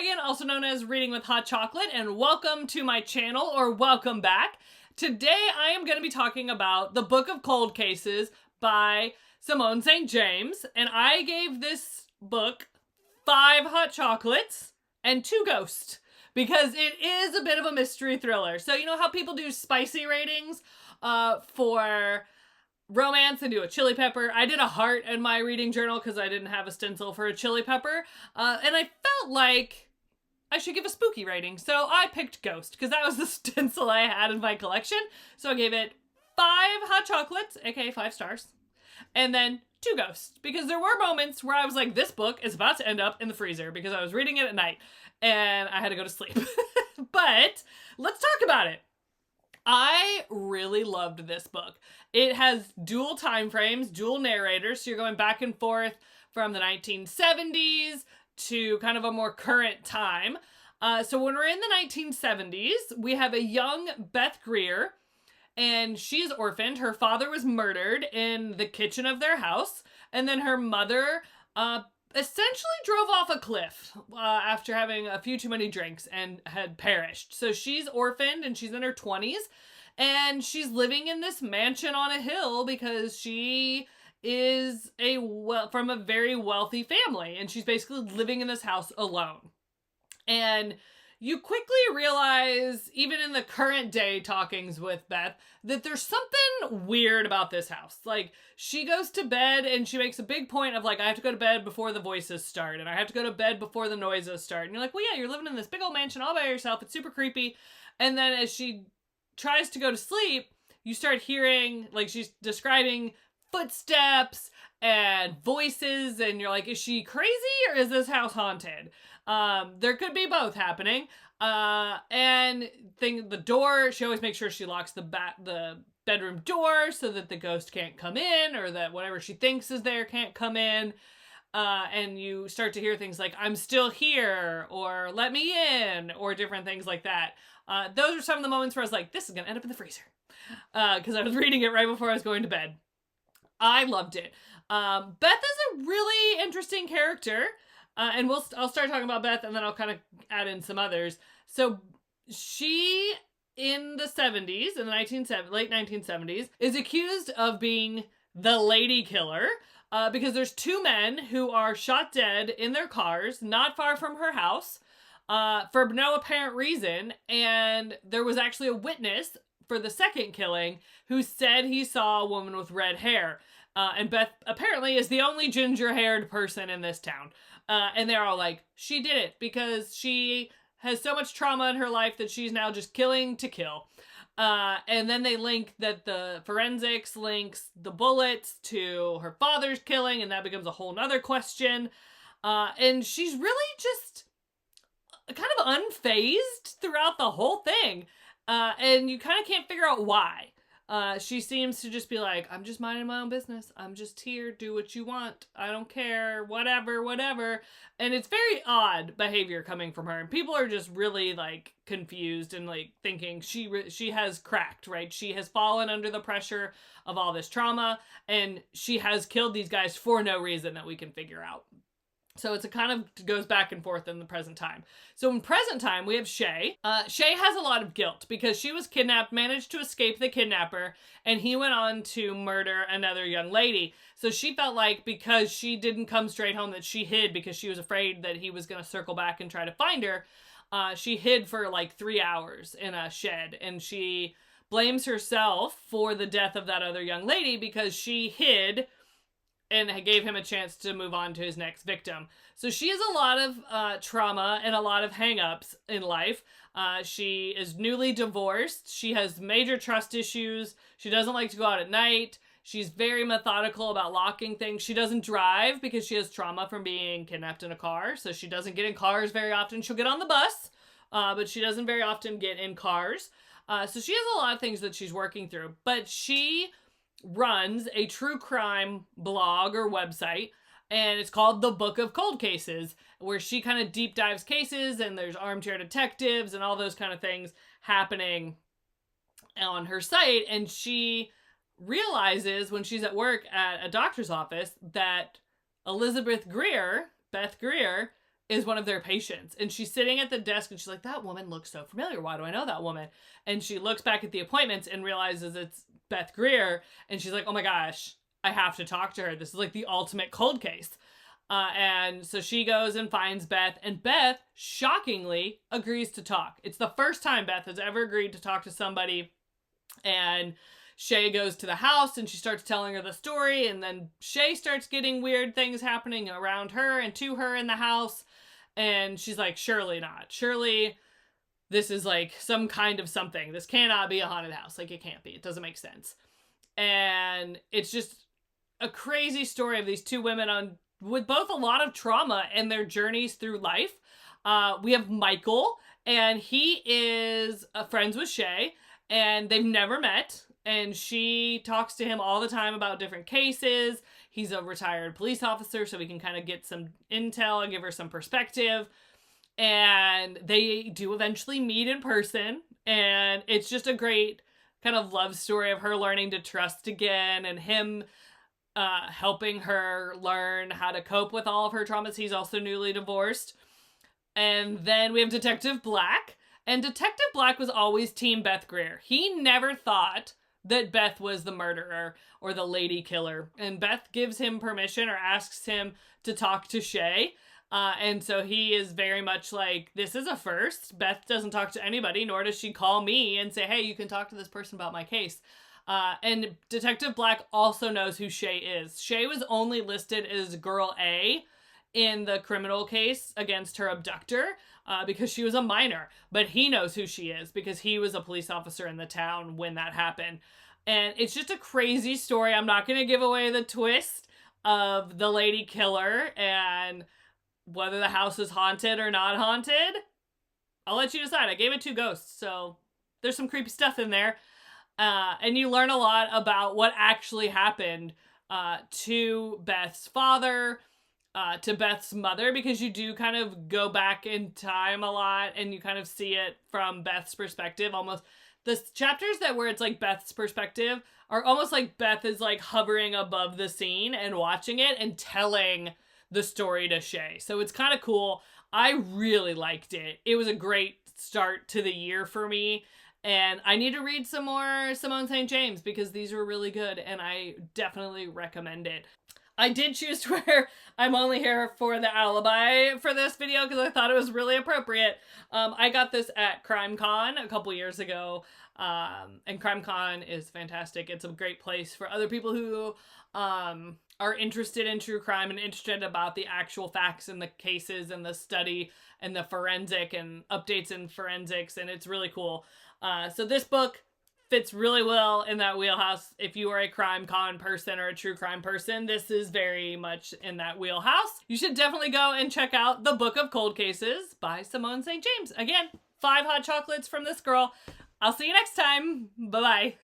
Megan, also known as Reading with Hot Chocolate, and welcome to my channel, or welcome back. Today I am going to be talking about The Book of Cold Cases by Simone St. James, and I gave this book 5 hot chocolates and 2 ghosts, because it is a bit of a mystery thriller. So you know how people do spicy ratings for romance and do a chili pepper? I did a heart in my reading journal because I didn't have a stencil for a chili pepper, and I felt like I should give a spooky rating, so I picked Ghost because that was the stencil I had in my collection. So I gave it 5 hot chocolates, aka 5 stars, and then 2 ghosts, because there were moments where I was like, this book is about to end up in the freezer because I was reading it at night and I had to go to sleep. But let's talk about it. I really loved this book. It has dual time frames, dual narrators, so you're going back and forth from the 1970s to kind of a more current time. So when we're in the 1970s, we have a young Beth Greer, and she's orphaned. Her father was murdered in the kitchen of their house, and then her mother essentially drove off a cliff after having a few too many drinks and had perished. So she's orphaned and she's in her 20s, and she's living in this mansion on a hill because she is from a very wealthy family, and she's basically living in this house alone. And you quickly realize, even in the current day talkings with Beth, that there's something weird about this house. Like, she goes to bed and she makes a big point of like, I have to go to bed before the voices start, and I have to go to bed before the noises start. And you're like, well, yeah, you're living in this big old mansion all by yourself. It's super creepy. And then as she tries to go to sleep, you start hearing, like, she's describing footsteps and voices, and you're like, is she crazy or is this house haunted? There could be both happening. And the door, she always makes sure she locks the bedroom door so that the ghost can't come in, or that whatever she thinks is there can't come in. And you start to hear things like, I'm still here, or let me in, or different things like that. Those are some of the moments where I was like, this is gonna end up in the freezer. Because I was reading it right before I was going to bed. I loved it. Beth is a really interesting character. And I'll start talking about Beth, and then I'll kind of add in some others. So she, in the 70s, in the late 1970s, is accused of being the lady killer, because there's 2 men who are shot dead in their cars not far from her house, for no apparent reason. And there was actually a witness for the second killing who said he saw a woman with red hair. And Beth apparently is the only ginger-haired person in this town. And they're all like, she did it because she has so much trauma in her life that she's now just killing to kill. And then they link that the forensics links the bullets to her father's killing, and that becomes a whole nother question. And she's really just kind of unfazed throughout the whole thing. And you kind of can't figure out why. She seems to just be like, I'm just minding my own business. I'm just here. Do what you want. I don't care. Whatever. And it's very odd behavior coming from her. And people are just really like confused and like thinking she has cracked, right? She has fallen under the pressure of all this trauma, and she has killed these guys for no reason that we can figure out. So it's a kind of goes back and forth in the present time. So in present time, we have Shay. Shay has a lot of guilt because she was kidnapped, managed to escape the kidnapper, and he went on to murder another young lady. So she felt like because she didn't come straight home, that she hid because she was afraid that he was going to circle back and try to find her. She hid for like 3 hours in a shed, and she blames herself for the death of that other young lady because she hid and gave him a chance to move on to his next victim. So she has a lot of trauma and a lot of hang-ups in life. She is newly divorced. She has major trust issues. She doesn't like to go out at night. She's very methodical about locking things. She doesn't drive because she has trauma from being kidnapped in a car. So she doesn't get in cars very often. She'll get on the bus, but she doesn't very often get in cars. So she has a lot of things that she's working through. But she runs a true crime blog or website, and it's called The Book of Cold Cases, where she kind of deep dives cases, and there's armchair detectives and all those kind of things happening on her site. And she realizes when she's at work at a doctor's office that Beth Greer, is one of their patients. And she's sitting at the desk and she's like, that woman looks so familiar. Why do I know that woman? And she looks back at the appointments and realizes it's Beth Greer. And she's like, oh my gosh, I have to talk to her. This is like the ultimate cold case. And so she goes and finds Beth, and Beth, shockingly, agrees to talk. It's the first time Beth has ever agreed to talk to somebody. And Shay goes to the house and she starts telling her the story, and then Shay starts getting weird things happening around her and to her in the house. And she's like, surely not. Surely this is like some kind of something. This cannot be a haunted house. Like, it can't be. It doesn't make sense. And it's just a crazy story of these two women with both a lot of trauma and their journeys through life. We have Michael, and he is friends with Shay, and they've never met. And she talks to him all the time about different cases. He's a retired police officer, so we can kind of get some intel and give her some perspective. And they do eventually meet in person. And it's just a great kind of love story of her learning to trust again, and him helping her learn how to cope with all of her traumas. He's also newly divorced. And then we have Detective Black. And Detective Black was always Team Beth Greer. He never thought that Beth was the murderer or the lady killer. And Beth gives him permission or asks him to talk to Shay. And so he is very much like, this is a first. Beth doesn't talk to anybody, nor does she call me and say, hey, you can talk to this person about my case. And Detective Black also knows who Shay is. Shay was only listed as Girl A in the criminal case against her abductor because she was a minor. But he knows who she is because he was a police officer in the town when that happened. And it's just a crazy story. I'm not going to give away the twist of the lady killer and whether the house is haunted or not haunted. I'll let you decide. I gave it 2 ghosts, so there's some creepy stuff in there. And you learn a lot about what actually happened to Beth's father, to Beth's mother, because you do kind of go back in time a lot and you kind of see it from Beth's perspective. Almost the chapters where it's like Beth's perspective are almost like Beth is like hovering above the scene and watching it and telling the story to Shay. So it's kind of cool. I really liked it. It was a great start to the year for me. And I need to read some more Simone St. James because these were really good and I definitely recommend it. I did choose to wear I'm only here for the alibi for this video because I thought it was really appropriate. I got this at CrimeCon a couple years ago, and CrimeCon is fantastic. It's a great place for other people who are interested in true crime and interested about the actual facts and the cases and the study and the forensic and updates in forensics, and it's really cool. So this book fits really well in that wheelhouse. If you are a crime con person or a true crime person, this is very much in that wheelhouse. You should definitely go and check out The Book of Cold Cases by Simone St. James. Again, 5 hot chocolates from this girl. I'll see you next time. Bye-bye.